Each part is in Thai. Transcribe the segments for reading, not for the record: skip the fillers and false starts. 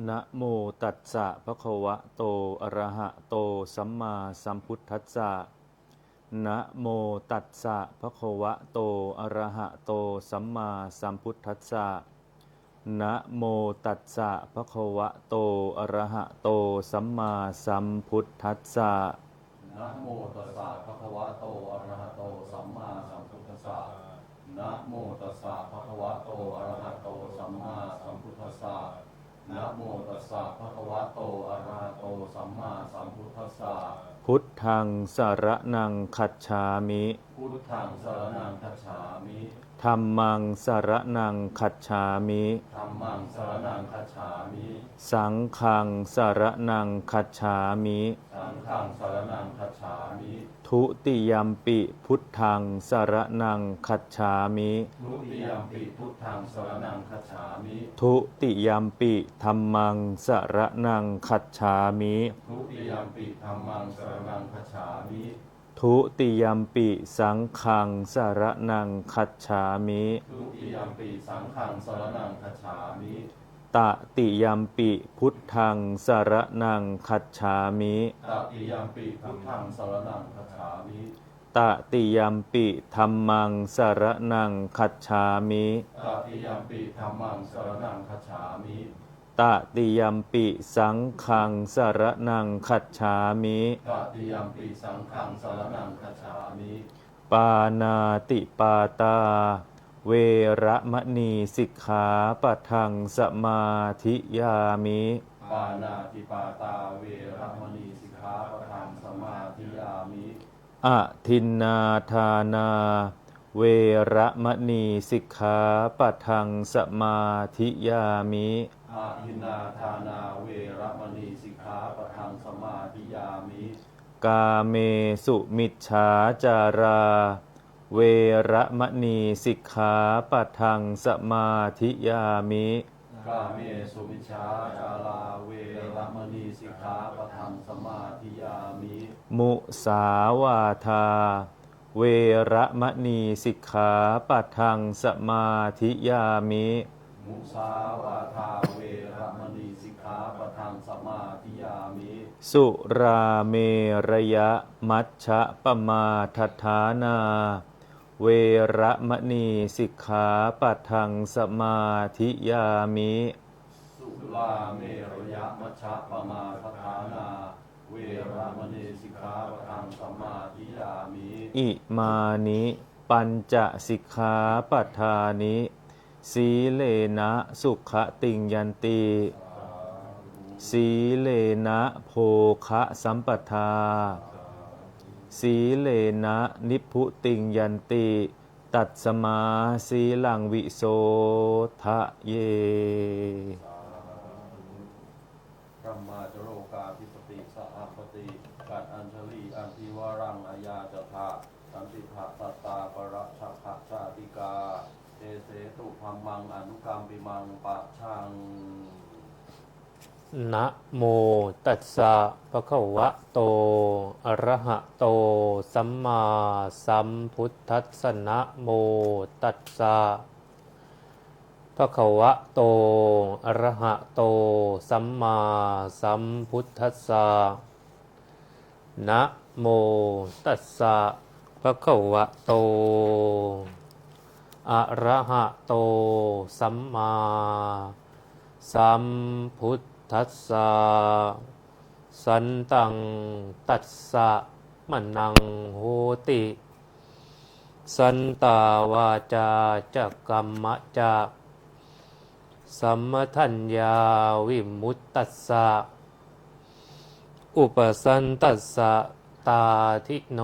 นะโมตัสสะภะคะวะโตอะระหะโตสัมมาสัมพุทธัสสะนะโมตัสสะภะคะวะโตอะระหะโตสัมมาสัมพุทธัสสะนะโมตัสสะภะคะวะโตอะระหะโตสัมมาสัมพุทธัสสะนะโมตัสสะภะคะวะโตอะระหะโตสัมมาสัมพุทธัสสะนะโมตัสสะภะคะวะโตอะระหะโตสัมมาสัมพุทธัสสะนะโมตัสสะภะคะวะโตอะระหะโตสัมมาสัมพุทธัสสะพุทธังสรณังคัจฉามิ พุทธังสรณังคัจฉามิธัมมังสรณังคัจฉามิ ธัมมังสรณังคัจฉามิ สังฆังสรณังคัจฉามิ สังฆังสรณังคัจฉามิทุติยัมปิพุทธังสรณังคัจฉามิ ทุติยัมปิพุทธังสรณังคัจฉามิ ทุติยัมปิธัมมังสรณังคัจฉามิ ทุติยัมปิธัมมังสรณังคัจฉามิทุติยัมปิสังฆังสรณังคัจฉามิ ทุติยัมปิสังฆังสรณังคัจฉามิตติยัมปิพุทธังสรณังคัจฉามิ ตติยัมปิพุทธังสรณังคัจฉามิตติยัมปิธัมมังสรณังคัจฉามิ ตติยัมปิธัมมังสรณังคัจฉามิตติยัมปิสังฆังสรณังคัจฉามิ ตติยัมปิสังฆังสรณังคัจฉามิปานาติปาตาเวระมณีสิกขาปะทังสมาธิยามิ ปานาติปาตาเวรมณีสิกขาปะทังสมาธิยามิอะทินนาทานาเวระมณีสิกขาปะทังสมาธิยามิอาทินนาทานาเวรมณีสิกขาปะทังสมาธิยามิกาเมสุมิจฉาจาราเวระมณีสิกขาปะทังสมาธิยามิกาเมสุมิชฌาจาราเวรมณีสิกขาปะทังสมาธิยามิมุสาวาทาเวระมณีสิกขาปะทังสมาธิยามิมุสาวาทาเวรมณีสิกขาปะทังสมาธิยามิสุราเมระยะมัชฌะปมาทัฏฐานาเวระมณีสิกขาปะทังสมาธิยามิสุลาเมรยะมัชฌะปมาทัฏฐานาเวรมณีสิกขาปะทังสมาธิยามิอิมานิปัญจสิกขาปทานิสีเลนะสุขติงยันติสีเลนะโภคะสัมปทาสีเลนะนิพพุติงยันติตัดสมาสีลังวิโสทะเยพระมาจโรกาธิปติสหปติกัดอัญชลีอันทิวรังอายาจทะสันติภะสัตตาปรชะขะชาติกาเตเสตุภัมมังอนุกรรมปิมังปะชังนะโมตัสสะภะคะวะโตอะระหะโตสัมมาสัมพุทธัสสะนะโมตัสสะภะคะวะโตอะระหะโตสัมมาสัมพุทธัสสะนะโมตัสสะภะคะวะโตอะระหะโตสัมมาสัมพุทธัสสะสันตังตัสสะมะนังโหติสันตาวาจาจักกัมมะจะสัมมทัญญาวิมุตตัสสะอุปสันตัสสะตาทิโน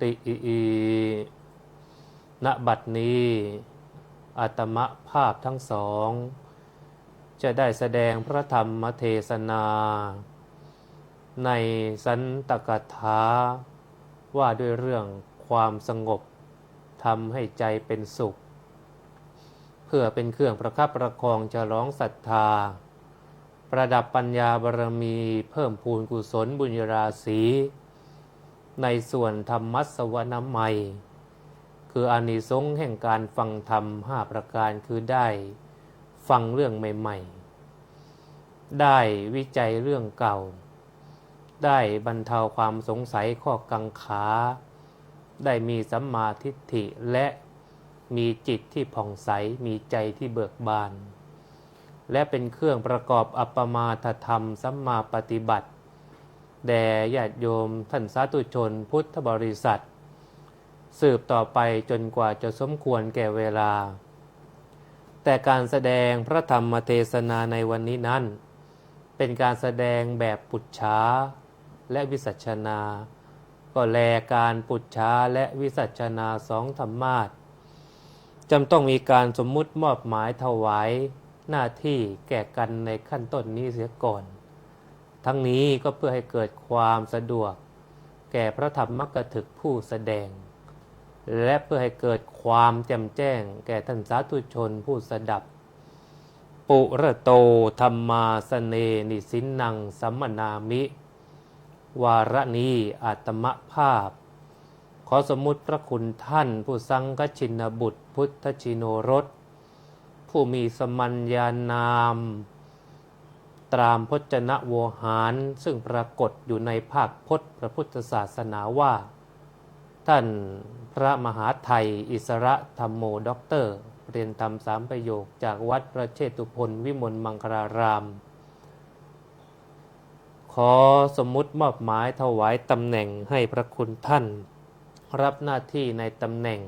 ติณบัดนี้อาตมภาพทั้งสองจะได้แสดงพระธรรมเทศนาในสันตกถาว่าด้วยเรื่องความสงบทำให้ใจเป็นสุขเพื่อเป็นเครื่องประคับประคองฉลองศรัทธาประดับปัญญาบารมีเพิ่มพูนกุศลบุญราศีในส่วนธรรมัสวนามัยคืออานิสงส์แห่งการฟังธรรม5ประการคือได้ฟังเรื่องใหม่ ได้วิจัยเรื่องเก่าได้บรรเทาความสงสัยข้อกังขาได้มีสัมมาทิฏฐิและมีจิตที่ผ่องใสมีใจที่เบิกบานและเป็นเครื่องประกอบอัปปมาทธรรมสัมมาปฏิบัติแด่ญาติโยมท่านสาธุชนพุทธบริษัทสืบต่อไปจนกว่าจะสมควรแก่เวลาแต่การแสดงพระธรรมเทศนาในวันนี้นั้นเป็นการแสดงแบบปุจฉาและวิสัชนาก็แลการปุจฉาและวิสัชนาสองธรรมาสจำต้องมีการสมมุติมอบหมายถวายหน้าที่แก่กันในขั้นต้นนี้เสียก่อนทั้งนี้ก็เพื่อให้เกิดความสะดวกแก่พระธรรมกถึกผู้แสดงและเพื่อให้เกิดความแจ่มแจ้งแก่ท่านสาธุชนผู้สดับปุระโตธรรมาสเนนิสินนังสัมมนามิวาระนี้อาตมภาพขอสมมุติพระคุณท่านผู้สังฆชินบุตรพุทธชิโนรสผู้มีสมัญญานามตามพจนโวหารซึ่งปรากฏอยู่ในภาคพจน์พระพุทธศาสนาว่าท่านพระมหาไทยอิสระธรรมโมด็อกเตอร์เรียนธรรม3 ประโยคจากวัดพระเชตุพนวิมลมังคลารามขอสมมุติมอบหมายถวายตำแหน่งให้พระคุณท่านรับหน้าที่ในตำแหน่ง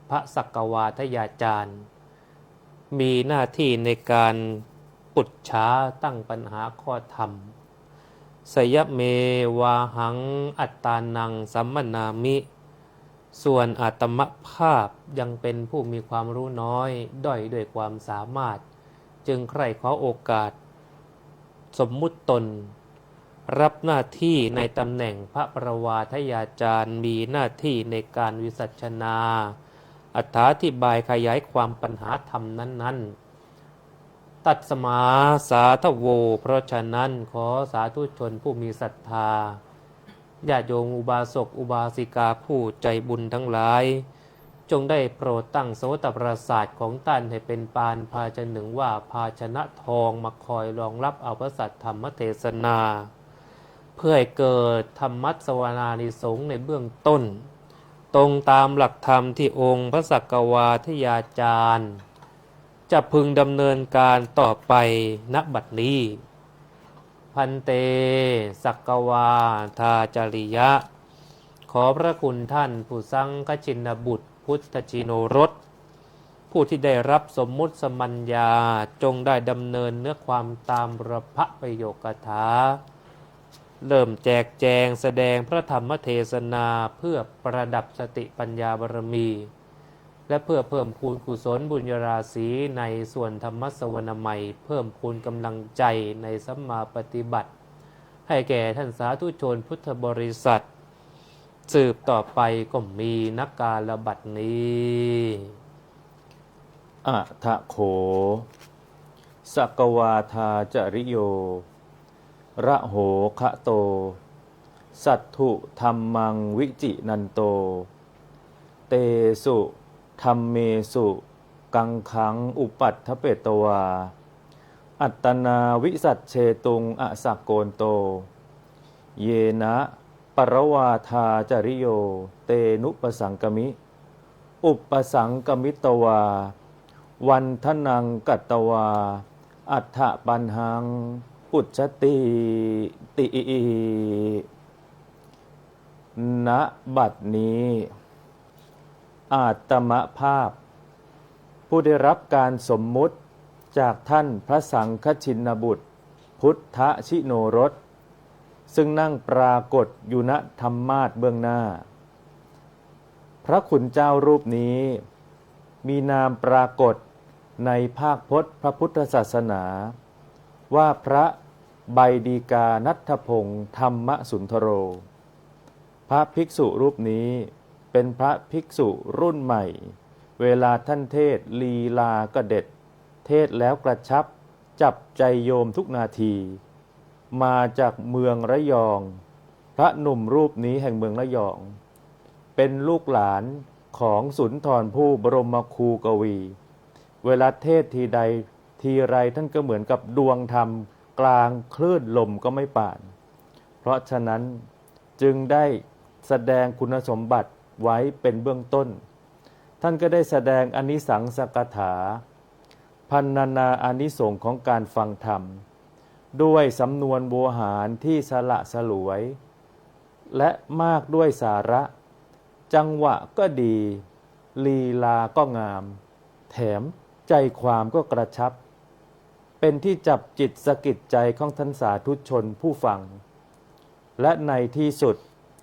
พระสักวาทยาจารย์มีหน้าที่ในการปุจฉาตั้งปัญหาข้อธรรมสยเมวาหังอัตตานังสัมมนามิส่วนอาตมภาพยังเป็นผู้มีความรู้น้อยด้อยด้วยความสามารถจึงใคร่ขอโอกาสสมมุติตนรับหน้าที่ในตำแหน่งพระประวาทยาจารย์มีหน้าที่ในการวิสัชนาอธิบายขยายความปัญหาธรรมนั้นๆตัดสมาสาทโวเพราะฉะนั้นขอสาธุชนผู้มีศรัทธาญาติโยมอุบาสกอุบาสิกาผู้ใจบุญทั้งหลายจงได้โปรดตั้งโสตประสาทของท่านให้เป็นปานภาชนะหนึ่งว่าภาชนะทองมาคอยรองรับเอาพระสัทธรรมเทศนาเพื่อให้เกิดธรรมัสวนานิสงส์ในเบื้องต้นตรงตามหลักธรรมที่องค์พระสักวาทยาจารย์จะพึงดำเนินการต่อไปณบัดนี้พันเตสักวาทาจริยะขอพระคุณท่านผู้สังฆชินบุตรพุทธชิโนรสผู้ที่ได้รับสมมุติสมัญญาจงได้ดำเนินเนื้อความตามระพะประโยคถาเริ่มแจกแจงแสดงพระธรรมเทศนาเพื่อประดับสติปัญญาบารมีและเพื่อเพิ่มพูนกุศลบุญญาราศีในส่วนธรรมสวนามัยเพิ่มพูนกำลังใจในสัมมาปฏิบัติให้แก่ท่านสาธุชนพุทธบริษัทสืบต่อไปก็มีนักกาลบัดนี้อะทะโขสกวาทาจริโยระโหคะโตสัตถุธัมมังวิจินันโตเตสุธัมเมสุกังขังอุปัฏฐเปตวาอัตตนาวิสัชเชตุงอสักโกนโตเยนะปรวาทาจริโยเตนุปสังกมิอุปสังกมิตวาวันทนังกัตตวาอัฏฐปันหังปุจจติติณบัดนี้อาตมภาพผู้ได้รับการสมมุติจากท่านพระสังฆชินบุตรพุทธชิโนรสซึ่งนั่งปรากฏอยู่ณธรรมาสน์เบื้องหน้าพระคุณเจ้ารูปนี้มีนามปรากฏในภาคพจน์พระพุทธศาสนาว่าพระใบดีกานัทพงศ์ธรรมสุนทโรพระภิกษุรูปนี้เป็นพระภิกษุรุ่นใหม่เวลาท่านเทศลีลาก็เด็ดเทศแล้วกระชับจับใจโยมทุกนาทีมาจากเมืองระยองพระหนุ่มรูปนี้แห่งเมืองระยองเป็นลูกหลานของสุนทรภู่บรมครูกวีเวลาเทศทีใดทีไรท่านก็เหมือนกับดวงธรรม กลางคลื่นลมก็ไม่ป่าน เพราะฉะนั้นจึงได้แสดงคุณสมบัติไว้เป็นเบื้องต้น ท่านก็ได้แสดงอานิสังสกถาพรรณนาอานิสงส์ของการฟังธรรม ด้วยสำนวนโวหารที่สละสลวย และมากด้วยสาระ จังหวะก็ดีลีลาก็งาม แถมใจความก็กระชับ เป็นที่จับจิตสะกิดใจของท่านสาธุชนผู้ฟัง และในที่สุด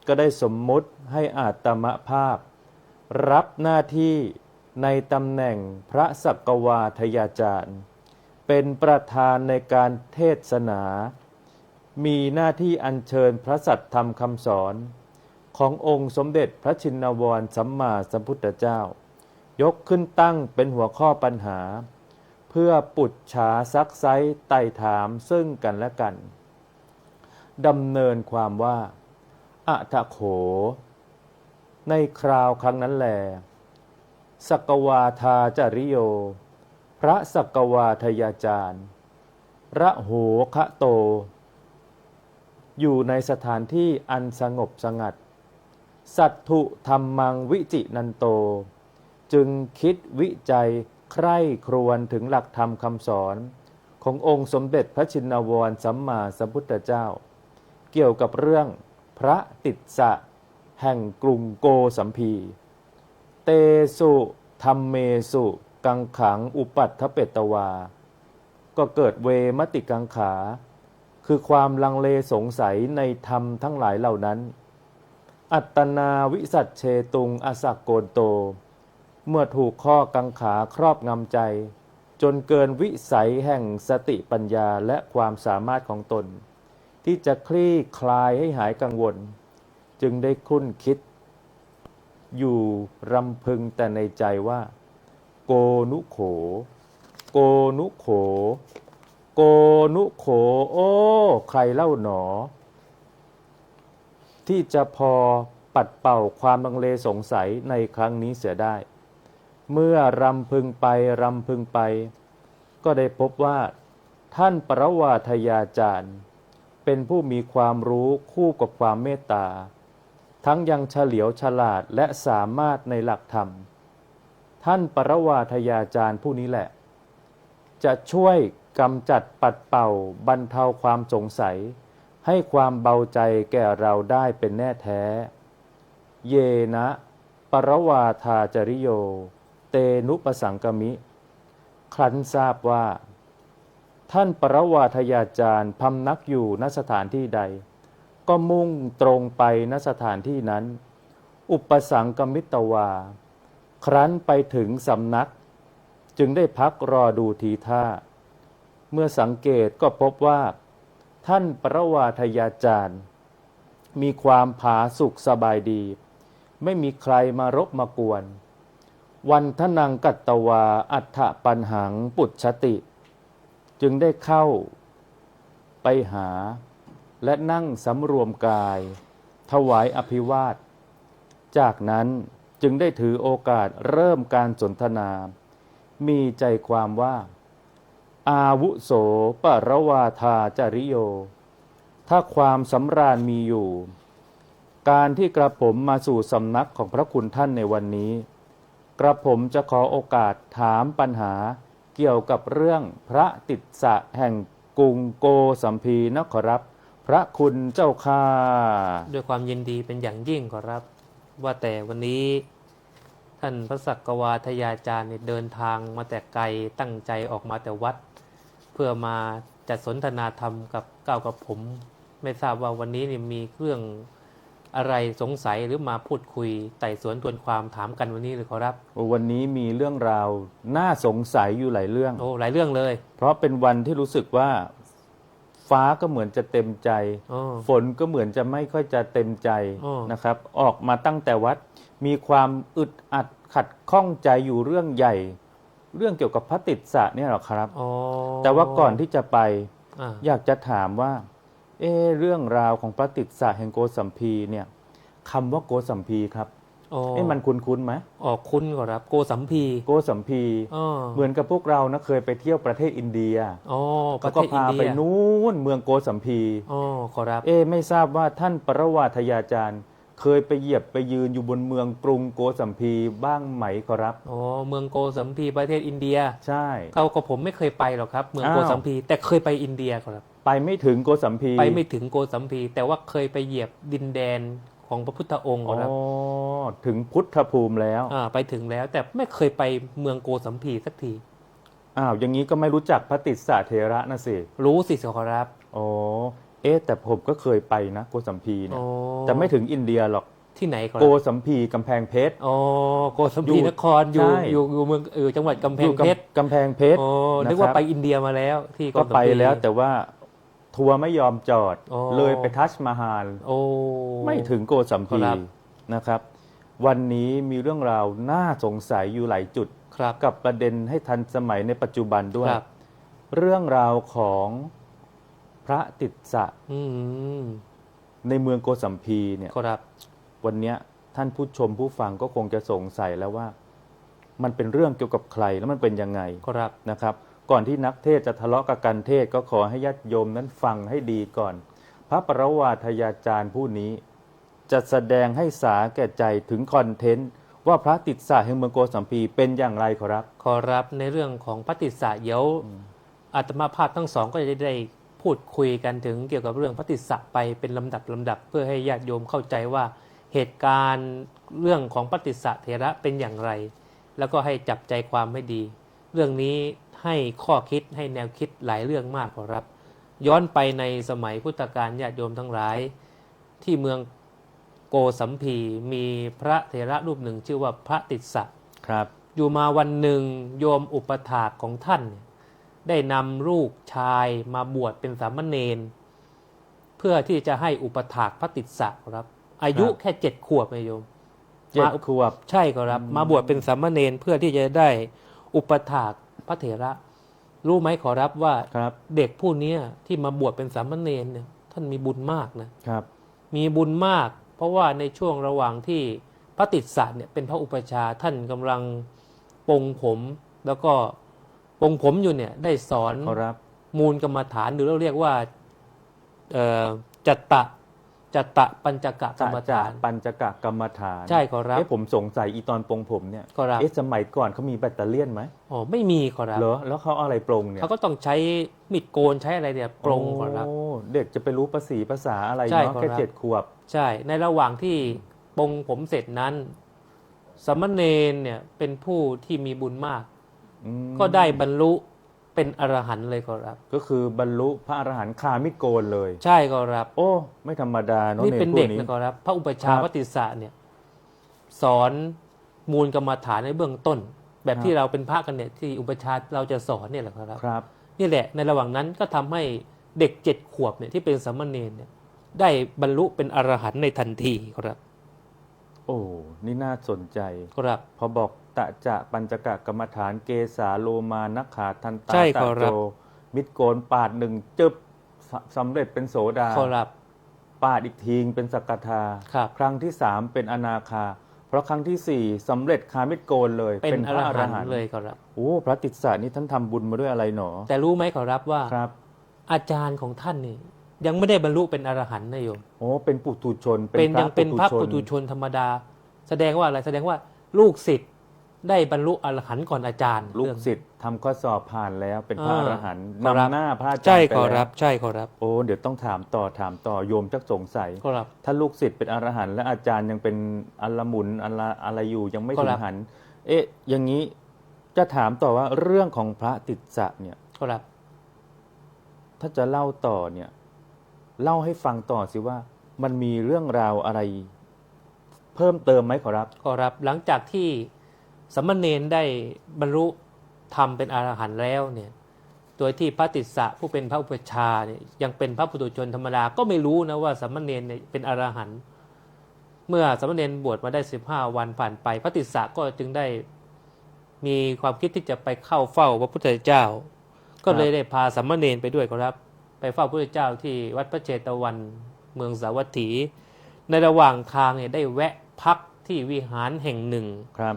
ก็ได้สมมุติให้อาตมภาพ รับหน้าที่ในตำแหน่งพระสักวาทยาจารย์เป็นประธานในการเทศนา มีหน้าที่อัญเชิญพระสัทธรรมคำสอนขององค์สมเด็จพระชินวรสัมมาสัมพุทธเจ้ายกขึ้นตั้งเป็นหัวข้อปัญหา เพื่อปุจฉาซักไซ้ไต่ถามซึ่งกันและกันดำเนินความว่าอะทะโขในคราวครั้งนั้นแลสักวาทาจาริโยพระสักวาทยาจารย์ระโหคะโตอยู่ในสถานที่อันสงบสงัดสัตถุธรรมังวิจินันโตจึงคิดวิจัยใคร่ครวญถึงหลักธรรมคำสอนขององค์สมเด็จพระชินวรสัมมาสัมพุทธเจ้าเกี่ยวกับเรื่องพระติสสะแห่งกรุงโกสัมพีเตสุธัมเมสุกังขังอุปัฏฐเปตวาก็เกิดเวมติกังขาคือความลังเลสงสัยในธรรมทั้งหลายเหล่านั้นอัตตนาวิสัชเชตุงอสักโกนโตเมื่อถูกข้อกังขาครอบงำใจจนเกินวิสัยแห่งสติปัญญาและความสามารถของตนที่จะคลี่คลายให้หายกังวลจึงได้คุ้นคิดอยู่รำพึงแต่ในใจว่าโกนุโขโกนุโขโกนุโขโอ้ใครเล่าหนอที่จะพอปัดเป่าความลังเลสงสัยในครั้งนี้เสียได้เมื่อรำพึงไปรำพึงไปก็ได้พบว่าท่านปรวาทยาจารย์เป็นผู้มีความรู้คู่กับความเมตตาทั้งยังเฉลียวฉลาดและสามารถในหลักธรรมท่านปรวาทยาจารย์ผู้นี้แหละจะช่วยกำจัดปัดเป่าบรรเทาความสงสัยให้ความเบาใจแก่เราได้เป็นแน่แท้เยนะปรวาทาจริโยเตนุปสังกมิครั้นทราบว่าท่านปรวาทยาจารย์พำนักอยู่ณสถานที่ใดก็มุ่งตรงไปณสถานที่นั้นอุปสังกมิตวาครั้นไปถึงสำนักจึงได้พักรอดูทีท่าเมื่อสังเกตก็พบว่าท่านปรวาทยาจารย์มีความผาสุกสบายดีไม่มีใครมารบมากวนวันทนังกัตตวาอัฏฐปัญหังปุจฉติจึงได้เข้าไปหาและนั่งสำรวมกายถวายอภิวาทจากนั้นจึงได้ถือโอกาสเริ่มการสนทนามีใจความว่าอาวุโสปรวาทาจริโยถ้าความสำราญมีอยู่การที่กระผมมาสู่สำนักของพระคุณท่านในวันนี้กระผมจะขอโอกาสถามปัญหาเกี่ยวกับเรื่องพระติสสะแห่งกรุงโกสัมพีนะขอรับพระคุณเจ้าข้าด้วยความยินดีเป็นอย่างยิ่งขอรับว่าแต่วันนี้ท่านพระสักวาทยาจารย์เดินทางมาแต่ไกลตั้งใจออกมาแต่วัดเพื่อมาจัดสนทนาธรรมกับผมไม่ทราบว่าวันนี้มีเรื่องอะไรสงสัยหรือมาพูดคุยไต่สวนทวนความถามกันวันนี้หรือขอรับวันนี้มีเรื่องราวน่าสงสัยอยู่หลายเรื่องหลายเรื่องเลยเพราะเป็นวันที่รู้สึกว่าฟ้าก็เหมือนจะเต็มใจฝนก็เหมือนจะไม่ค่อยจะเต็มใจนะครับออกมาตั้งแต่วัดมีความอึดอัดขัดข้องใจอยู่เรื่องใหญ่เรื่องเกี่ยวกับพระติสสะเนี่ยหรอครับแต่ว่าก่อนที่จะไปอยากจะถามว่าเรื่องราวของพระติสสะแห่งโกสัมพีเนี่ยคำว่าโกสัมพีครับ อ๋อ มันคุ้นๆไหม อ๋อคุ้นขอรับโกสัมพี โกสัมพี อ๋อ เหมือนกับพวกเรานะเคยไปเที่ยวประเทศอินเดีย อ๋อป เขา ระเท ก็ ศอิน พา เดี ไป ย นู้นเมืองโกสัมพี อ๋อขอรับ ไม่ทราบว่าท่านปรวาทยาจารย์ เคยไปเหยียบไปยืนอยู่บนเมืองกรุงโกสัมพีบ้างไหมครับ อ๋อเมืองโกสัมพีประเทศอินเดีย ใช่ เขาก็ผมไม่เคยไปหรอกครับ เมืองโก อ้าว สัมพีแต่เคยไปอินเดียครับ ไปไม่ถึงโกสัมพี ไปไม่ถึงโกสัมพีแต่ว่าเคยไปเหยียบดินแดนของพระพุทธองค์ อ๋อ ครับ ถึงพุทธภูมิแล้ว ไปถึงแล้วแต่ไม่เคยไปเมืองโกสัมพีสักที อ้าวอย่างนี้ก็ไม่รู้จักพระติสสะเถระนะสิ รู้สิขอรับ อ๋อแต่ผมก็เคยไปนะโกสัมพีเนี่ อ๋ ย อ แต่ไม่ถึงอินเดียหรอก ที่ไหนขอ โก รับ สัมพีกำแพงเพชร อ๋อโกสัม อยู่ พีนครอยู่ ใช่ อยู่เมืองจังหวัดกำแพ อง ยู่ เพชร กำแพงเพชร อ๋อ นะ นึก ค ว่า รับ ไปอินเดียมาแล้วที่โก ก็ สัม ไป พี แล้วแต่ว่าทัวร์ไม่ยอมจอด อ๋อ เลยไปทัชมาฮาล โอ้ ไม่ถึงโกสัมพี ครับ นะครับ วันนี้มีเรื่องราวน่าสงสัยอยู่หลายจุด ครับ กับประเด็นให้ทันสมัยในปัจจุบันด้วย ครับ เรื่องราวของพระติสสะ อืม ในเมืองโกสัมพีเนี่ย ครับ วันเนี้ยท่านผู้ชมผู้ฟังก็คงจะสงสัยแล้วว่า มันเป็นเรื่องเกี่ยวกับใครแล้วมันเป็นยังไง ครับ นะครับ ก่อนที่นักเทศน์จะทะเลาะกับกันเทศน์ก็ขอให้ญาติโยมนั้นฟังให้ดีก่อน พระปรวาทยาจารย์ผู้นี้ จะแสดงให้สาแก่ใจถึงคอนเทนต์ว่าพระติสสะแห่งเมืองโกสัมพีเป็นอย่างไรครับ ขอรับในเรื่องของปฏิสสะเดี๋ยวอาตมาภาพทั้งสองก็จะได้พูดคุยกันถึงเกี่ยวกับเรื่องปฏิสสะไปเป็นลำดับเพื่อให้ญาติโยมเข้าใจว่าเหตุการณ์เรื่องของปฏิสสะเถระเป็นอย่างไร แล้วก็ให้จับใจความให้ดี เรื่องนี้ให้ข้อคิดให้แนวคิดหลายเรื่องมากขอรับ ย้อนไปในสมัยพุทธกาลญาติโยมทั้งหลาย ที่เมืองโกสัมพีมีพระเถระรูปหนึ่งชื่อว่าพระติสสะ ครับ อยู่มาวันหนึ่งโยมอุปถากของท่านเนี่ยได้นำลูกชายมาบวชเป็นสามเณรเพื่อที่จะให้อุปถากพระติสสะครับ อายุแค่7 ขวบเองโยม 7 ขวบ ใช่ครับมาบวชเป็นสามเณรเพื่อที่จะได้อุปถากพระเถระ รู้ไหมขอรับว่า ครับ เด็กผู้นี้ที่มาบวชเป็นสามเณรเนี่ยท่านมีบุญมากนะครับ มีบุญมาก เพราะว่าในช่วงระหว่างที่พระติสสะเนี่ยเป็นพระอุปชฌาย์ท่านกำลังปรงผมแล้วก็ปรงผมอยู่เนี่ยได้สอน ครับ มูลกรรมฐานหรือเราเรียกว่าจัตตะปัญจกะกรรมฐาน ปัญจกะกรรมฐาน ใช่ขอรับ ผมสงสัยอีตอนปรงผมเนี่ย ขอรับ สมัยก่อนเขามีแบตเตอรี่ยนไหม อ๋อไม่มีขอรับ เหรอแล้วเขาเอาอะไรปรงเนี่ย เขาก็ต้องใช้มีดโกนใช้อะไรเนี่ยปรงขอรับ โเด็กจะไปรู้ภาษาอะไร ใช่ เนาะ ขอรับ แค่7 ขวบ ใช่ ในระหว่างที่ปรงผมเสร็จนั้นสามเณรเนี่ยเป็นผู้ที่มีบุญมาก ก็ได้บรรลุเป็นอรหันต์เลยขอรับ ก็คือบรรลุพระอรหันต์คามิโกนเลย ใช่ขอรับ โอ้ ไม่ธรรมดาเนาะ นี่เป็นเด็ก ผู้ นะขอรับ พระอุปชฌา ครั ย์ บ พระติสสะเนี่ยสอนมูลกรรมฐานในเบื้องต้น แบบ ครับ ที่เราเป็นพระกันเนี่ยที่อุปชฌาย์เราจะสอนเนี่ยแหละครับ ครับ นี่แหละในระหว่างนั้นก็ทำให้เด็ก7 ขวบเนี่ยที่เป็นสามเณรเนี่ยได้บรรลุเป็นอรหันต์ในทันทีครับ โอ้นี่น่าสนใจ ครับ พอบอกตะจะปัญจกะกรรมฐานเกสาโลมานักขาทันตา ใช่ ตะ ขอรั โจ บ มิดโกนปาดหนึ่งจึบสำเร็จเป็นโสดา ครับ ปาดอีกทีเป็นสกทา ครับ ครั้งที่ 3 เป็นอนาคา เพราะครั้งที่ 4สำเร็จคามิดโกนเลย เป็น พ อ ระ ร อร หัน หัน ต์ ต์ เลยครับ โอ้พระติสสะนี่ท่านทำบุญมาด้วยอะไรหนอ แต่รู้ไหมครับว่า ครับ อาจารย์ของท่านนี่ยังไม่ได้บรรลุเป็นอรหันต์นะโยม โอ้เป็นปุถุชน เป็นยังเป็นพระปุถุชนธรรมดา แสดงว่าอะไรแสดงว่าลูกศิษย์ได้บรรลุอรหันต์ก่อนอาจารย์ ลูกศิษย์ทำข้อสอบผ่านแล้วเป็นพระอรหันต์ ครับ นำหน้าพระอาจารย์ ใช่ ไป ขอ แล้ว รับ ใช่ขอรับ โอ้เดี๋ยวต้องถามต่อโยมจักสงสัย ขอรับ ถ้าลูกศิษย์เป็นอรหันต์และอาจารย์ยังเป็นอัลละหมุนอะไรอยู่ยังไม่ ค ถึ รั ง บ หันอย่างนี้จะถามต่อว่าเรื่องของพระติสสะเนี่ย ขอรับ ถ้าจะเล่าต่อเนี่ยเล่าให้ฟังต่อสิว่ามันมีเรื่องราวอะไร เพิ่มเติมไหมขอรับ ขอรับหลังจากที่สามเณรได้บรรลุธรรมเป็นอรหันต์แล้วเนี่ยโดยที่พระติสสะผู้เป็นพระอุปชฌาย์เนี่ยยังเป็นพระปุถุชนธรรมดาก็ไม่รู้นะว่าสามเณรเนี่ยเป็นอรหันต์เมื่อสามเณรบวชมาได้15 วันผ่านไป พระติสสะก็จึงได้มีความคิดที่จะไปเข้าเฝ้าพระพุทธเจ้า ก็เลยได้พาสามเณรไปด้วยครับ ไปเฝ้าพระพุทธเจ้าที่วัดพระเชตวันเมืองสาวัตถี ในระหว่างทางเนี่ยได้แวะพัก ที่วิหารแห่งหนึ่ง ครับ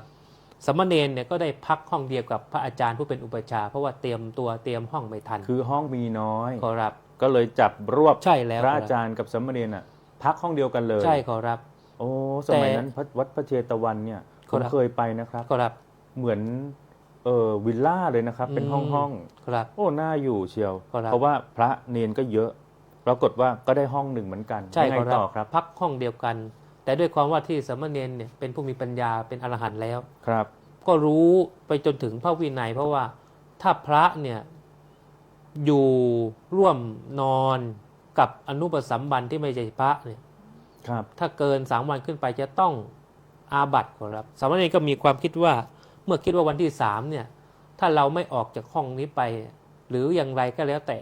สามเณรเนี่ยก็ได้พักห้องเดียวกับพระอาจารย์ผู้เป็นอุปชฌาย์เพราะว่าเตรียมห้องไม่ทัน คือห้องมีน้อย ขอรับ ก็เลยจับรวบ ใช่แล้ว พระอาจารย์กับสามเณรน่ะพักห้องเดียวกันเลย ใช่ขอรับ โอ้สมัยนั้นวัดพระเชตวันเนี่ยผ ครั ม บ เคยไปนะครับ ขอรับ เหมือนวิลล่าเลยนะครับ เป็นห้อง ครับ โอ้น่าอยู่เชียว ครับ เพราะว่าพระเนนก็เยอะปรากฏว่าก็ได้ห้องหนึ่งเหมือนกัน ใช่ ยังไง ขอ ต่อครับ พักห้องเดียวกัน แต่ด้วยความว่าที่สามเณรเนี่ยเป็นผู้มีปัญญาเป็นอรหันต์แล้ว ครับ ก็รู้ไปจนถึงพระวินัย เพราะว่าถ้าพระเนี่ยอยู่ร่วมนอนกับอนุปสัมบันที่ไม่ใช่พระเนี่ย ครับ ถ้าเกิน3 วันขึ้นไปจะต้องอาบัติครับสามเณรก็มีความคิดว่าเมื่อคิดว่าวันที่3เนี่ยถ้าเราไม่ออกจากห้องนี้ไป หรืออย่างไรก็แล้วแต่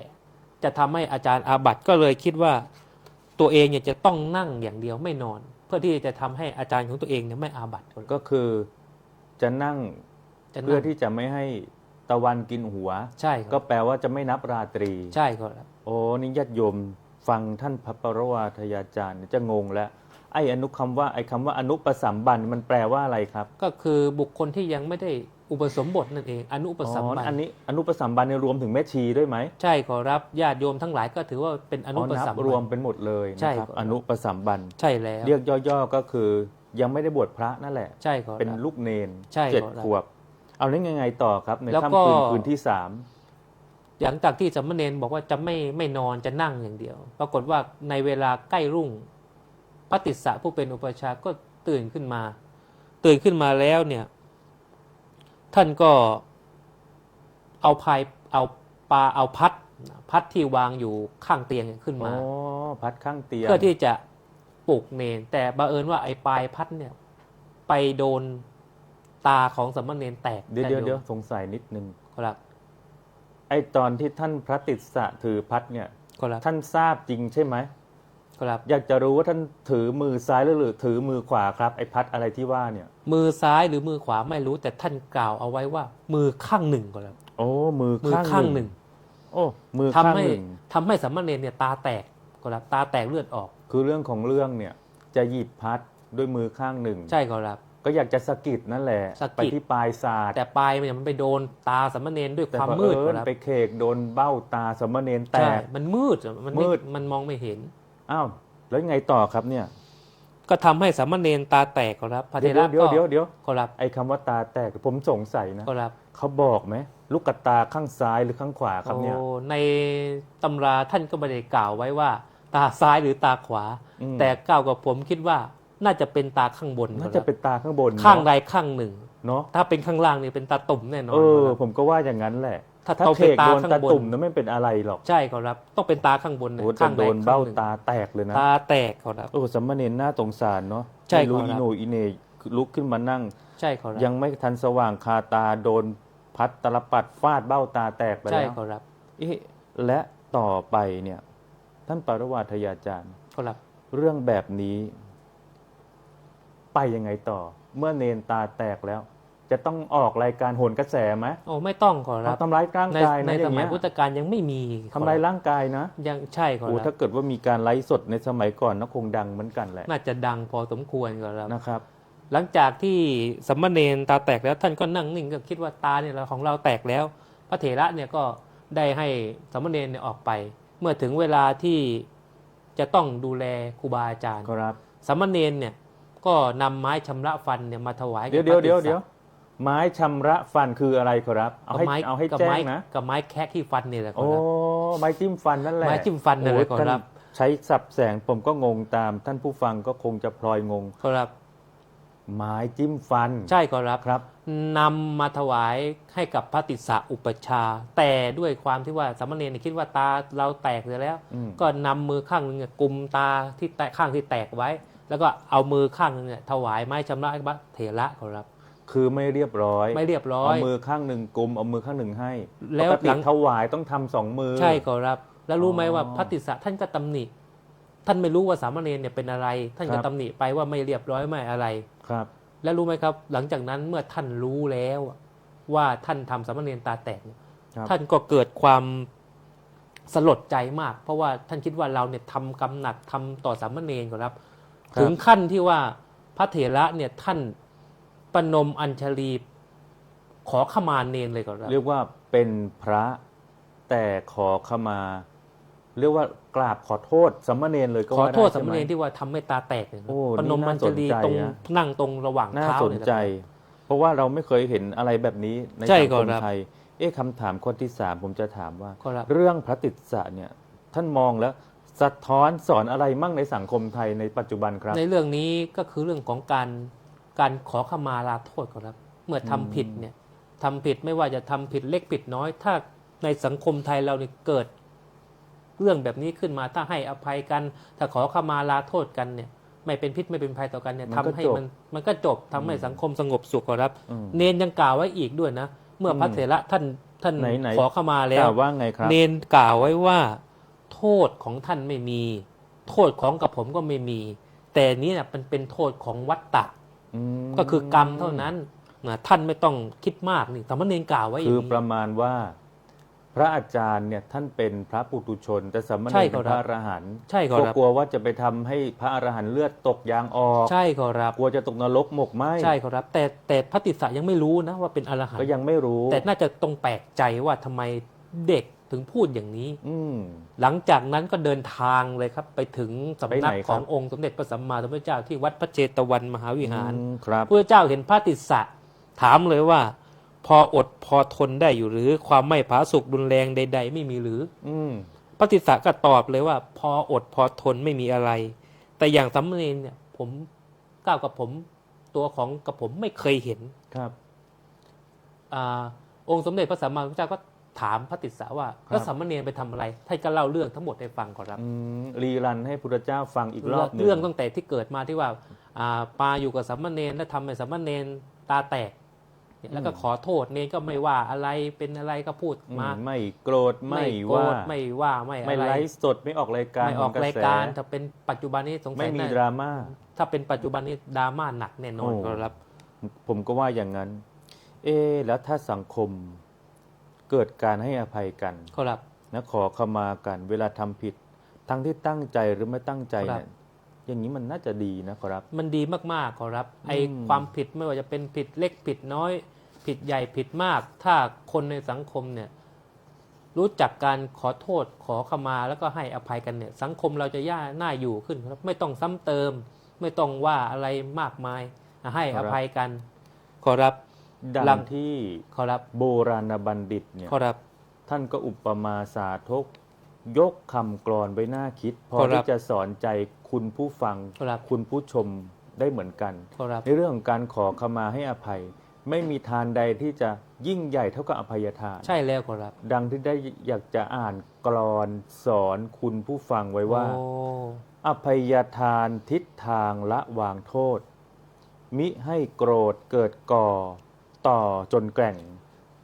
จะทำให้อาจารย์อาบัติก็เลยคิดว่าตัวเองเนี่ยจะต้องนั่งอย่างเดียวไม่นอน เพื่อที่จะทำให้อาจารย์ของตัวเองเนี่ยไม่อาบัติครับ ก็คือจะนั่ง จะนั่ง เพื่อที่จะไม่ให้ตะวันกินหัว ใช่ค ก็ รับ แปลว่าจะไม่นับราตรี ใช่ครับ โอ้นี่ญาติโยมฟังท่านพระปรวาทยาจารย์จะงงแล้วไอ้คำว่าอนุปสัมบันมันแปลว่าอะไรครับ ก็คือบุคคลที่ยังไม่ได้อุปสมบทนั่นเองอนุปสัมบัน อันนี้อนุปสัมบันเนี่ยรวมถึงแม่ชีด้วยไหม ใช่ขอรับญาติโยมทั้งหลายก็ถือว่าเป็นอนุป นั สัม บ บัน รวมเป็นหมดเลย ใช่ นะครับ ครับ อนุปสัมบัน ใช่แล้ว เรียกย่อๆก็คือยังไม่ได้บวชพระนั่นแหละ ใช่ขอรับ เป็นลูกเนน ใช่ เจ็ด ครับ ขวบ เอาแล้วยังไงต่อครับใน แล้วก็ ค่ำคืนที่สาม หลังจากที่สามเณรบอกว่าจะไม่นอนจะนั่งอย่างเดียว ปรากฏว่าในเวลาใกล้รุ่งพระติสสะผู้เป็นอุปชฌาย์ก็ตื่นขึ้นมาแล้วเนี่ย ท่านก็เอาพัดที่วางอยู่ข้างเตียงขึ้น อ๋ มา อพัดข้างเตียง เพื่อที่จะปลุกเนนแต่บังเอิญว่าไอ้ปลายพัดเนี่ย ไปโดนตาของสามเณรแตก เดี๋ยว แต่ เดี๋ยวสงสัยนิดนึง ครับ ไอ้ตอนที่ท่านพระติสสะถือพัดเนี่ย ครับ ท่านทราบจริงใช่ไหม ครับ อยากจะรู้ว่าท่านถือมือซ้ายหรือถือมือขวาครับไอ้พัดอะไรที่ว่าเนี่ย มือซ้ายหรือมือขวาไม่รู้แต่ท่านกล่าวเอาไว้ว่า มือข้างหนึ่งก็แล้ว โอ้มือ มือข้างหนึ่ง โอ้มือ ทำ ข้าง ให้ หนึ่ง ทำให้สามเณรเนี่ยตาแตกก็แล้วตาแตกเลือดออก คือเรื่องของเรื่องเนี่ยจะหยิบพัดด้วยมือข้างหนึ่ง ใช่ก็รับ ก็อยากจะสะกิดนั่นแหละ สะกิด ไปที่ปลายศาสตร์ แต่ปลายเนี่ยมันไปโดนตาสามเณรด้วย แต่ ความ เผ มืด อิ ก็ ญ รับ ไปเคกโดนเบ้าตาสามเณรแต ใช่ ก มันมืดอะมัน มืด มันมองไม่เห็น อ้าวแล้วยังไงต่อครับเนี่ย ก็ทำให้สามเณรตาแตกก็รับพระเถ เดี๋ยว ระ เดี๋ยวเดี๋ยวเดี๋ยว ก็รับ ไอ้คำว่าตาแตกผมสงสัยนะ ก็รับ เขาบอกไหมลูกกระตาข้างซ้ายหรือข้างขวาครับเนี่ย โอ้ในตำราท่านก็ไม่ได้กล่าวไว้ว่า ตาซ้ายหรือตาขวา อืม แต่กล่าวกับผมคิดว่าน่าจะเป็นตาข้างบน น่าจะเป็นตาข้างบน ข้าง เนอะ ใดข้างหนึ่ง เนาะ ถ้าเป็นข้างล่างนี่เป็นตาตุ่มแน่นอน อ ครับ ผมก็ว่าอย่างนั้นแหละ ถ้า ถ้า ต้อง เค เป็น ก ตา โดน ข้าง ตา บน ตุ่มนั้นไม่เป็นอะไรหรอก ใช่ครับ ต้องเป็นตาข้างบน โอ้ ข้าง โด ใด น ข้าง เบ้า หนึ่ง ตาแตกเลยนะ ตาแตกครับ โอ้สามเณรน่าสงสารเนาะ ใช่ ไม่รู้ ครับ อีโหนอีเหนลุกขึ้นมานั่ง ใช่ครับ ยังไม่ทันสว่างคาตาโดนพัดตลปัดฟาดเบ้าตาแตกไป ใช่ แล้ว ครับ เอ๊ะและต่อไปเนี่ย ท่านปรวาทยาจารย์ ครับ เรื่องแบบนี้ ไปยังไงต่อ เมื่อเนนตาแตกแล้ว จะต้องออกรายการโหนกระแสไหม โอ้ไม่ต้องขอรั เอา บ ทำร้ายร่าง ใน กาย ใน นะอ ส ย่าง มัย เงี้ย พุทธกาลยังไม่มีขอ ทำร้ายร่างกายนะ ยังใช่ขอ โอ้ รั ถ้า บ เกิดว่ามีการไลฟ์สดในสมัยก่อนนะคงดังเหมือนกันแหละ น่าจะดังพอสมควรขอรับ นะครับ หลังจากที่สามเณรตาแตกแล้วท่านก็นั่งนิ่งก็คิดว่าตาเนี่ยของเราแตกแล้ว พระเถระเนี่ยก็ได้ให้สามเณรเนี่ยออกไป เมื่อถึงเวลาที่จะต้องดูแลครูบาอาจารย์ ครับ สามเณรเนี่ยก็นำไม้ชำระฟันเนี่ยมาถวาย เดี๋ยว แก่พระติสสะ เดี๋ยวไม้ชำระฟันคืออะไรครับ เอาให้ กับ แจ้ ไม้ งนะ กับไม้แคะที่ฟันเนี่ยแหละขอ โอ้ รับ ไม้จิ้มฟันนั่นแหละ ไม้จิ้มฟันนั่นแหละ โอ้ ขอรับ ท่านใช้สับแสงผมก็งงตาม ท่านผู้ฟังก็คงจะพลอยงง ขอรับ ไม้จิ้มฟัน ใช่ขอรับ ครับ นำมาถวายให้กับพระติสสะอุปชฌาย์แต่ด้วยความที่ว่าสามเณรเนี่ยคิดว่าตาเราแตกเสียแล้ว อืม ก็นำมือข้างหนึงเนี่ยกุมตาที่แตกข้างที่แตกไว้ แล้วก็เอามือข้างหนึงเนี่ยถวายไม้ชำระให้พระเถระขอรับ คือไม่เรียบร้อย ไม่เรียบร้อ เอา ย มือข้างหนึ่งกุมเอามือข้างหนึ่งให้ แล้ว ปกติ หลัง ถวายต้องทำสองมือ ใช่ขอรับ แล้วรู้ไหม อ๋อ ว่าพระติสสะท่านก็ตำหนิ ท่านไม่รู้ว่าสามเณรเนี่ยเป็นอะไร ท่านก็ ครับ ตำหนิไปว่าไม่เรียบร้อยไม่อะไร ครับ แล้วรู้ไหมครับ หลังจากนั้นเมื่อท่านรู้แล้วว่าท่านทำสามเณรตาแตกเนี่ย ครับ ท่านก็เกิดความสลดใจมาก เพราะว่าท่านคิดว่าเราเนี่ยทำกรรมหนักทำต่อสามเณรครับ ถึงขั้นที่ว่า พระเถระเนี่ยท่านประนมอัญชลีขอขมาเนนเลยก็ครับ เรียกว่าเป็นพระแต่ขอขมา เรียกว่ากราบขอโทษสามเณรเลยก็ ขอ ว่าได้ โทษ ใช่ สาม ไหม เณรที่ว่าทำให้ตาแตกเลยนะ โอ้ ประนม นี่ อัญ น่า ชลี สนใจ ตรง นะ นั่งตรงระหว่าง น่า เท้า สน เลย ใจ ครับ เพราะว่าเราไม่เคยเห็นอะไรแบบนี้ใน ใช่ สังคม ครับ ไทยคำถามข้อที่ 3ผมจะถามว่า ครับ เรื่องพระติสสะเนี่ยท่านมองแล้วสะท้อนสอนอะไรมั่งในสังคมไทยในปัจจุบันครับ ในเรื่องนี้ก็คือเรื่องของการขอขมาลาโทษครับ เมื่อทำผิดเนี่ยทำผิดไม่ว่าจะทำผิดเล็กผิดน้อย ถ้าในสังคมไทยเราเนี่ยเกิดเรื่องแบบนี้ขึ้นมา ถ้าให้อภัยกัน ถ้าขอขมาลาโทษกันเนี่ย ไม่เป็นพิษไม่เป็นภัยต่อกันเนี่ย มันก็ ทำให้ จบ มันก็จบทำให้สังคมสงบสุขครับ อืม เนนยังกล่าวไว้อีกด้วยนะ เมื่อพระเถระท่าน ไหนๆ ขอขมาแล้ ก ว ล่าวว่าไงครับ เนนกล่าวไว้ว่า โทษของท่านไม่มี โทษของกับผมก็ไม่มี แต่นี้เนี่ยมันเป็นโทษของวัฏฏะ ม ก็คือกรรมเท่านั้นนะท่านไม่ต้องคิดมากนี่สามเณรกล่าวไว้อ คื ย่า อง นี้ ประมาณว่า พระอาจารย์เนี่ยท่านเป็นพระปุถุชน แต่สามเณ ใช่ ร ครั เป็ บ นพระอรหันต์ ใช่ค ก็ รับ กลัวว่าจะไปทำให้พระอรหันต์เลือดตกยางออก ใช่ครับ กลัวจะตกนรกหมกไหม ใช่ครับแต่พระติสสะยังไม่รู้นะว่าเป็นอรหัน ก็ ต์ ยังไม่รู้ แต่น่าจะตรงแปลกใจว่าทำไมเด็กถึงพูดอย่างนี้ อืม หลังจากนั้นก็เดินทางเลยครับ ไปถึงสำ ไป นั ไห ก นครับ ขององค์สมเด็จพระสัมมาสัมพุทธเจ้าที่วัดพระเจตวันมหาวิหาร ครับ พระเจ้าเห็นพระติสสะถามเลยว่า พออดพอทนได้อยู่หรือความไม่ผาสุกรุนแรงใด ๆ ไม่มีหรือ อืม พระติสสะก็ตอบเลยว่า พออดพอทนไม่มีอะไร แต่อย่างสามเณรเนี่ยผมก้าวกับผมตัวของกับผมไม่เคยเห็น ครับ องค์สมเด็จพระสัมมาสัมพุทธเจ้าก็ถามพระติสสะว่า ครับ แล้วสามเณรไปทำอะไรท่านก็เล่าเรื่องทั้งหมดให้ฟังก่อนครับ รีรันให้พุทธเจ้าฟังอีกรอบหนึ่ง เรื่องตั้งแต่ที่เกิดมาที่ว่าปาอยู่กับสามเณรแล้วทำให้สามเณรตาแตกเนี่ยแล้วก็ขอโทษเนรก็ไม่ว่าอะไรเป็นอะไรก็พูดมา ไม่โกรธไม่ โกร ว่า ธไม่ว่าไม่อะ ไม่ ไร ไลฟ์สดไม่ออกรายการ ไม่ออก ขงะ ราย แส การถ้าเป็นปัจจุบันนี้สงสั ไม่ ย มี น่า ดราม่า ถ้าเป็นปัจจุบันนี้ดราม่าหนักแน่นอน โอ้ ครับ ผมก็ว่าอย่างนั้น แล้วถ้าสังคมเกิดการให้อภัยกัน ครับ นะขอขมากันเวลาทำผิด ทั้งที่ตั้งใจหรือไม่ตั้งใจ ครับ เนี่ยอย่างนี้มันน่าจะดีนะครับ มันดีมากๆครับไอ อืม ความผิดไม่ว่าจะเป็นผิดเล็กผิดน้อย ผิดใหญ่ผิดมาก ถ้าคนในสังคมเนี่ย รู้จักการขอโทษขอขมาแล้วก็ให้อภัยกันเนี่ย สังคมเราจะน่าอยู่ขึ้นครับ ไม่ต้องซ้ำเติม ไม่ต้องว่าอะไรมากมายให้อภัยกันขอรับ ดั หลั ง ง ที่ ขอรับ โบราณบัณฑิตเนี่ย ขอรับ ท่านก็อุปมาสาธกยกคำกลอนไว้หน้าคิด พอ ครับ ที่จะสอนใจคุณผู้ฟัง ครับ คุณผู้ชมได้เหมือนกัน ขอรับ ในเรื่องของการขอขมาให้อภัย ไม่มีทานใดที่จะยิ่งใหญ่เท่ากับอภัยทาน ใช่แล้วขอรับ ดังที่ได้อยากจะอ่านกลอนสอนคุณผู้ฟังไว้ว่า โอ้ อภัยทานทิศทางละวางโทษ มิให้โกรธเกิดก่อต่อจนแกร่ง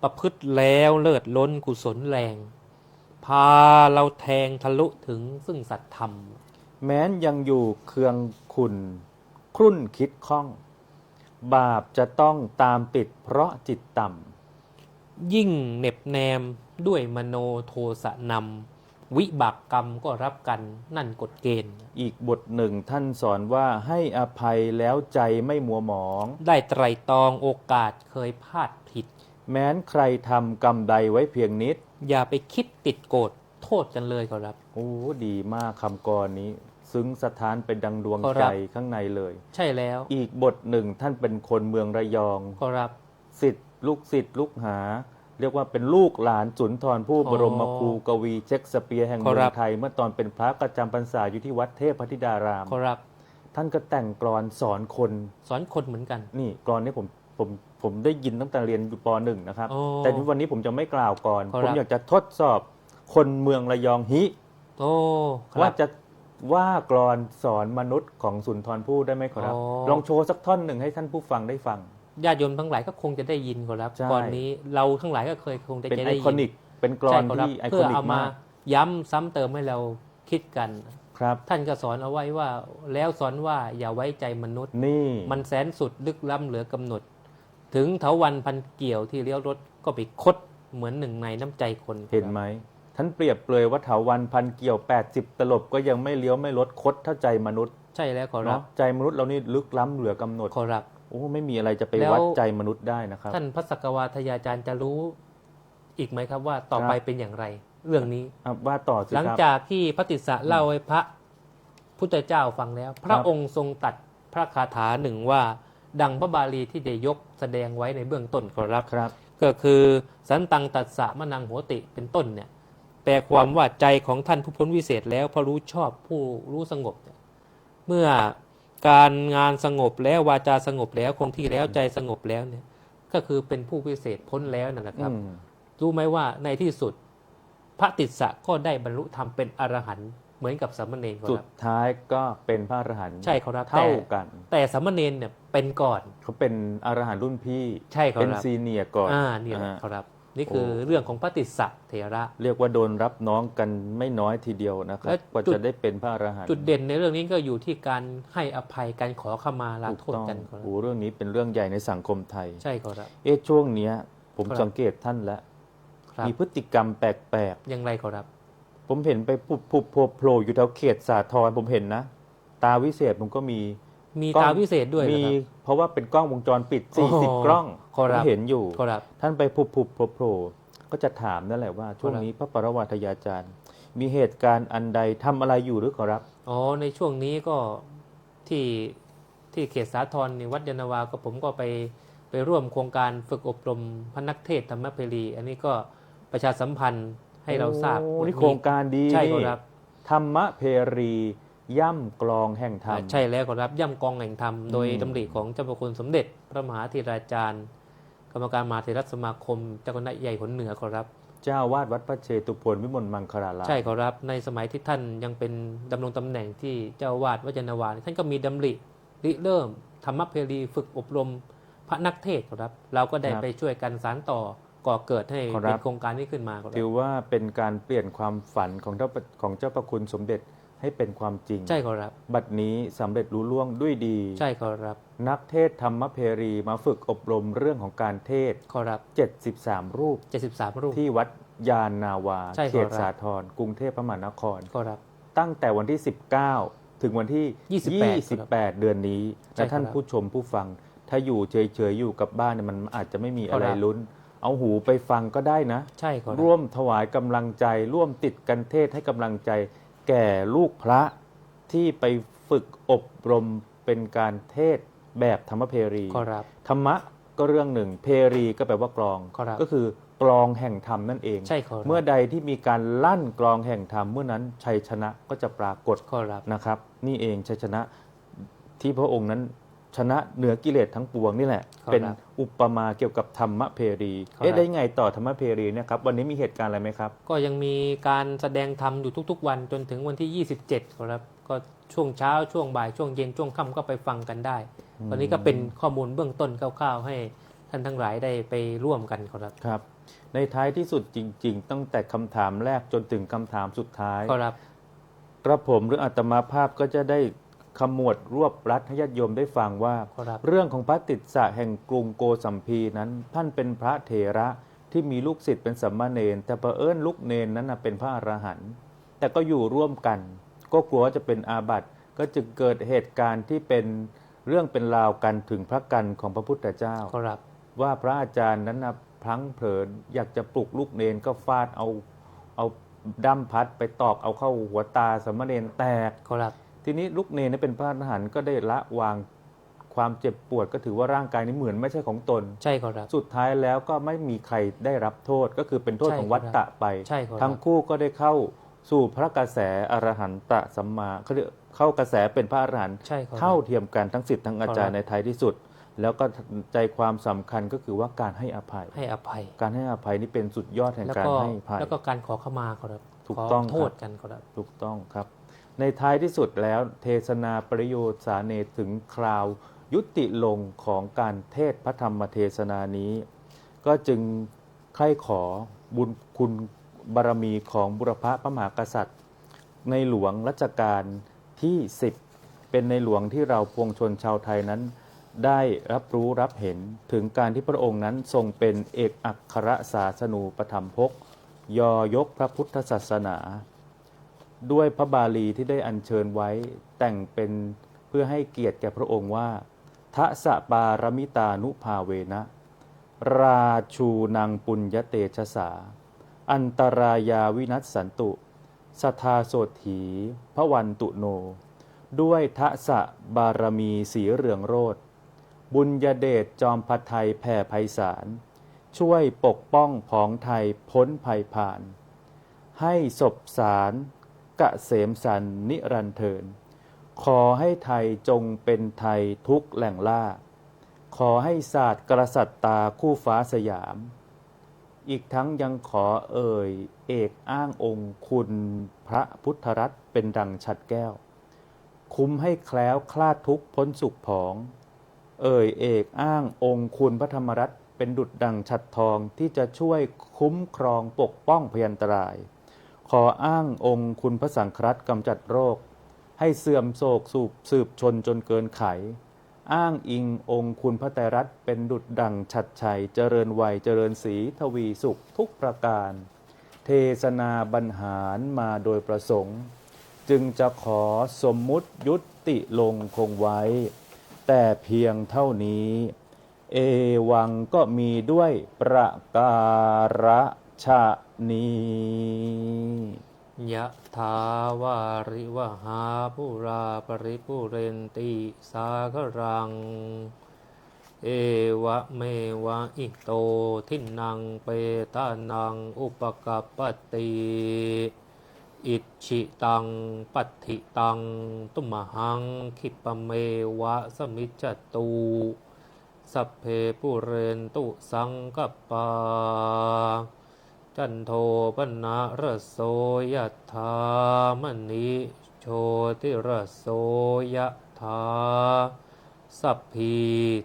ประพฤติแล้วเลิศล้นกุศลแรง พาเราแทงทะลุถึงซึ่งสัตธรรม แม้นยังอยู่เคืองขุนครุ่นคิดข้อง บาปจะต้องตามติดเพราะจิตต่ ยิ่งเหน็บแนมด้วยมโนโทสะนำวิบากกรรมก็รับกันนั่นกฎเกณฑ์ ำอีกบทหนึ่งท่านสอนว่าให้อภัยแล้วใจไม่มัวหมอง ได้ไตรตรองโอกาสเคยพลาดผิด แม้นใครทำกรรมใดไว้เพียงนิด อย่าไปคิดติดโกรธโทษกันเลยขอรับ โอ้ดีมากคำกรนี้ ซึ้งสถานเป็นดังดวง ขอ ใจ รับ ข้างในเลย ใช่แล้ว อีกบทหนึ่งท่านเป็นคนเมืองระยอง ขอรับ ศิษย์ลูกหา เรียกว่าเป็นลูกหลานสุนทรผู้ อ๋อ บรมครูกวีเช็กสเปียร์แห่ง ขอ เมือ รั ง บ ไทย เมื่อตอนเป็นพระประจำพรรษาอยู่ที่วัดเทพพธิดาราม ขอรับ ท่านก็แต่งกลอนสอนคน สอนคนเหมือนกัน นี่กลอนนี้ผมได้ยินตั้งแต่เรียนอยู่ป .1 นะครับ โอ้ แต่วันนี้ผมจะไม่กล่าวก่อน ขอ ผม รับ อยากจะทดสอบคนเมืองระยองฮิ โอ้ค ว่า รับ จะว่ากลอนสอนมนุษย์ของสุนทรภู่ได้ไหมครับ อ๋อ ลองโชว์สักท่อนหนึ่งให้ท่านผู้ฟังได้ฟัง ญาติโยมทั้งหลายก็คงจะได้ยินขอรับ ใช่ ก่อนนี้เราทั้งหลายก็เคยคงจะ เป็นไอ ได้ คอ ยิน นิก เป็นกลอ ใช่ น ขอรับ ที่ไอค เพื่ อ อ นิก เอามาม าก ย้ำซ้ำเติมให้เราคิดกัน ครับ ท่านก็สอนเอาไว้ว่า แล้วสอนว่าอย่าไว้ใจมนุษย์ นี่ มันแสนสุดลึกล้ำเหลือกำหนด ถึงเถาวันพันเกี่ยวที่เลี้ยวรถก็ไปคดเหมือนหนึ่งในน้ำใจคน เห็นไหม ท่านเปรียบเปรยว่าเถาวันพันเกี่ยว80 ตลบก็ยังไม่เลี้ยวไม่ลดคดเท่าใจมนุษย์ ใช่แล้วขอรับ เนาะใจมนุษย์เรานี่ลึกล้ำเหลือกำหนด ขอรับ โอ้ไม่มีอะไรจะไป แล้ว วัดใจมนุษย์ได้นะครับ ท่านพระสักวาทยาจารย์จะรู้อีกไหมครับว่าต่อไปเป็นอย่างไร เรื่องนี้ ว่าต่อสิ หลัง ครับ จากที่พระติสสะเล่าให้พระพุทธเจ้าฟังแล้ว พระองค์ทรงตรัดพระคาถาหนึ่งว่า ดังพระบาลีที่ได้ยกแสดงไว้ในเบื้องต้นขอรับ ครับ ก็คือสันตังตัสสะมะนังโหติเป็นต้นเนี่ยแปลความว่าใจของท่านผู้พ้นวิเศษแล้วเพราะรู้ชอบผู้รู้สงบเนี่ยเมื่อการงานสงบแล้ววาจาสงบแล้วคงที่แล้วใจสงบแล้วเนี่ยก็คือเป็นผู้วิเศษพ้นแล้วนั่นแหละครับ รู้ไหมว่าในที่สุดพระติสสะก็ได้บรรลุธรรมเป็นอรหันต์เหมือนกับสามเณรค สุ รั ด บ ท้ายก็เป็นพระอรหันต์ ใช่ครับ เท่ากัน แต่สามเณรเนี่ยเป็นก่อน เขาเป็นอรหันต์รุ่นพี่ ใช่ครับ เป็นซีเนียร์ก่อน นี่แหละ อ่า ครับ นี่คือเรื่องของพระติสสะเถระ เรียกว่าโดนรับน้องกันไม่น้อยทีเดียวนะครั และ บกว่า จุด จะได้เป็นพระอรหันต์ จุดเด่นในเรื่องนี้ก็อยู่ที่การให้อภัยการขอขมาลา ถูก โทษ ต้อง กันครับ โอ้เรื่องนี้เป็นเรื่องใหญ่ในสังคมไทย ใช่ครับ ช่วงเนี้ยผม ครับ สังเกตท่านแล้ว ครับ มีพฤติกรรมแปลก อย่างไรครับ ๆผมเห็นไปพุบโผล่อยู่แถวเขตสาทรผมเห็นนะ ตาวิเศษผมก็มี มี กล้อง ตาวิเศษด้วย มี นะครับ เพราะว่าเป็นกล้องวงจรปิด โอ้โห 40 กล้อง ขอ ผ รั ม บ เห็นอยู่ ครับ ท่านไปพุบโผล่ก็จะถามนั่นแหละว่า ช่วง ครับ นี้พระปรวาทยาจารย์ มีเหตุการณ์อันใดทำอะไรอยู่หรือขอรับ อ๋อในช่วงนี้ก็ที่เขตสาทรนี่วัดยานนาวาก็ผมก็ไปร่วมโครงการฝึกอบรมพระนักเทศน์ธรรมเพรี อันนี้ก็ประชาสัมพันธ์ให้เราทราบ โอ้นี่โครงการดี ใช่ นี่ ครับ ธรรมเพรีย่ำกลองแห่งธรรม ใช่แล้วครับย่ำกองแห่งธรรมโดย อืม ดำริของเจ้าพระคุณสมเด็จ พระมหาธีราจารย์ กรรมการมหาเถรสมาคมเจ้าคณะใหญ่หนเหนือครับ เจ้าวาดวัดพระเชตุพนวิมลมังคลาราม ใช่ครับในสมัยที่ท่านยังเป็นดำรงตำแหน่งที่เจ้าวาดวัดยานนาวาท่านก็มีดำริเริ่มธรรมเพรีฝึกอบรมพระนักเทศน์ครับ เราก็ได้ไปช่วยกันสานต่อก่อเกิดให้เป็นโครงการนี้ขึ้นมาครับ ถือว่าเป็นการเปลี่ยนความฝันของเจ้าพระคุณสมเด็จให้เป็นความจริง ใช่ครับ บัดนี้สำเร็จรู้ล่วงด้วยดี ใช่ครับ นักเทศธรรมเพรีมาฝึกอบรมเรื่องของการเทศ ครับ 73 รูป 73 รูป ที่วัดยานนาวา ใช่ครับ เขตสาทรกรุงเทพมหานคร ครับ ตั้งแต่วันที่ 19 ถึงวันที่ 28 เดือนนี้ ใช่ และท่าน ครับ ผู้ชมผู้ฟัง ถ้าอยู่เฉยๆอยู่กับบ้านเนี่ยมันอาจจะไม่มีอะไร ครับ ลุ้น เอาหูไปฟังก็ได้นะ ใช่ครับ ร่วมถวายกำลังใจ ร่วมติดกันเทศให้กำลังใจ แก่ลูกพระที่ไปฝึกอบรมเป็นการเทศแบบธรรมเพรี ครับ ธรรมะก็เรื่องหนึ่งเพรีก็แปลว่ากลอง ครับ ก็คือกลองแห่งธรรมนั่นเอง ใช่ครับ เมื่อใดที่มีการลั่นกลองแห่งธรรมเมื่อนั้นชัยชนะก็จะปรากฏ ครับ นะครับ นี่เองชัยชนะที่พระองค์นั้นชนะเหนือกิเลสทั้งปวงนี่แหละ ครับ เป็นอุปมาเกี่ยวกับธรรมเพรี ครับ ได้ไงต่อธรรมเพรีเนี่ยครับวันนี้มีเหตุการณ์อะไรไหมครับ ก็ยังมีการแสดงธรรมอยู่ทุกๆ วันจนถึงวันที่ 27 ครับก็ช่วงเช้าช่วงบ่ายช่วงเย็นช่วงค่ำก็ไปฟังกันได้วันนี้ก็เป็นข้อมูลเบื้องต้นคร่าวๆให้ท่านทั้งหลายได้ไปร่วมกันครับ ครับ ในท้ายที่สุดจริง ๆ ตั้งแต่คำถามแรกจนถึงคำถามสุดท้าย ครับ กระผมหรืออาตมาภาพก็จะได้ขมวดรวบรัดให้ญาติโยมได้ฟังว่า ครับ เรื่องของพระติสสะแห่งกรุงโกสัมพีนั้น ท่านเป็นพระเถระที่มีลูกศิษย์เป็นสัมมาเนรแต่เผอิญลูกเนรนั้นนะเป็นพระอรหันต์แต่ก็อยู่ร่วมกัน ก็กลัวว่าจะเป็นอาบัติก็จึงเกิดเหตุการณ์ที่เป็นเรื่องเป็นราวกันถึงพระกันของพระพุทธเจ้า ครับ ว่าพระอาจารย์นั้นนะพลั้งเผลออยากจะปลุกลูกเนรก็ฟาดเอาดั้มพัดไปตอกเอาเข้าหัวตาสามเณรแตก ครับ ทีนี้ลูกเนรเป็นพระอรหันต์ก็ได้ละวางความเจ็บปวดก็ถือว่าร่างกายนี้เหมือนไม่ใช่ของตน ใช่ครับ สุดท้ายแล้วก็ไม่มีใครได้รับโทษก็คือเป็นโทษ ใช่ ของวัฏฏะไป ใช่ครับ ทั้งคู่ก็ได้เข้าสู่พระกระแสอรหันตสัมมาเขาเรียกเข้ากระแสเป็นพระอรหันต์ ใช่ครับ เท่าเทียมกันทั้งศิษย์ทั้งอาจารย์ ครับ ในท้ายที่สุด แล้วก็ใจความสำคัญก็คือว่าการให้อภัย ให้อภัย การให้อภัยนี่เป็นสุดยอดแห่ง แล้ว การ ก็ ให้อภัย แล้วก็การขอขมาครับ ถูกต้อง ขโทษ ครับ กันครับ ถูกต้องครับ ในท้ายที่สุดแล้วเทศนาประโยชน์สาเนถึงคราวยุติลงของการเทศพระธรรมเทศนานี้ ก็จึงใคร่ขอบุญคุณบารมีของบุรพพระมหากษัตริย์ ในหลวงรัชกาลที่ 10 เป็นในหลวงที่เราปวงชนชาวไทยนั้น ได้รับรู้รับเห็นถึงการที่พระองค์นั้นทรงเป็นเอกอัครศาสนูปถัมภกยอยกพระพุทธศาสนา ด้วยพระบาลีที่ได้อัญเชิญไว้แต่งเป็นเพื่อให้เกียรติแก่พระองค์ว่าทะสะปารมิตานุภาเวนะราชูนังปุญญเตชะสาอันตรายาวินัสสันตุสทาโสถีพระวันตุโนด้วยทะสะบารมีสีเรืองโรจน์บุญญเดชจอมพัทไทยแผ่ไพศาลช่วยปกป้องผองไทยพ้นภัยผ่านให้ศพสารกะเสมสันนิรันเทินขอให้ไทยจงเป็นไทยทุกแหล่งล่าขอให้ศาสตร์กษัตริย์ตาคู่ฟ้าสยามอีกทั้งยังขอเอ่ยเอกอ้างองค์คุณพระพุทธรัตน์เป็นดังฉัตรแก้วคุ้มให้แคล้วคลาดทุกข์พ้นสุขผองเอ่ยเอกอ้างองค์คุณพระธรรมรัตน์เป็นดุจดังฉัตรทองที่จะช่วยคุ้มครองปกป้องพยันตรายขออ้างองค์คุณพระสังฆรัตน์กำจัดโรคให้เสื่อมโศกสืบชนจนเกินไขอ้างอิงองค์คุณพระไตรรัตน์เป็นดุจดังฉัตรชัยเจริญวัยเจริญศรีทวีสุขทุกประการเทศนาบรรหารมาโดยประสงค์จึงจะขอสมมุติยุติลงคงไว้แต่เพียงเท่านี้เอวังก็มีด้วยประการฉะนี้ ยะถาวาริวหาปุราปริปุเรนติสาครังเอวะเมวะอิโตทินังเปตานังอุปกัปปติอิชิตังปัฏฐิตังตุมหังคิปะเมวะสมิจจตุสัพเพปุเรนตุสังกปปาจันโทปนะระโสยถามณิโชติระโสยถาสัพพี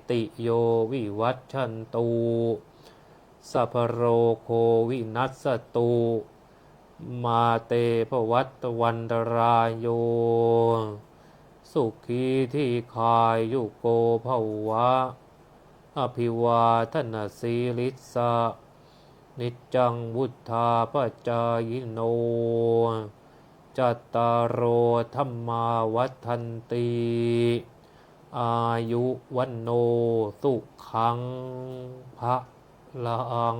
ติโยวิวัชชันตุสัพพโรโควินัสสตุมาเตภวัตวันตรายโยสุขีที่คายยุโกภวะอภิวาทนาสีลิสะนิจจังวุธาปจายโนจัตตารโอธรรมาวัฏันติอายุวันโนสุขังภะลัง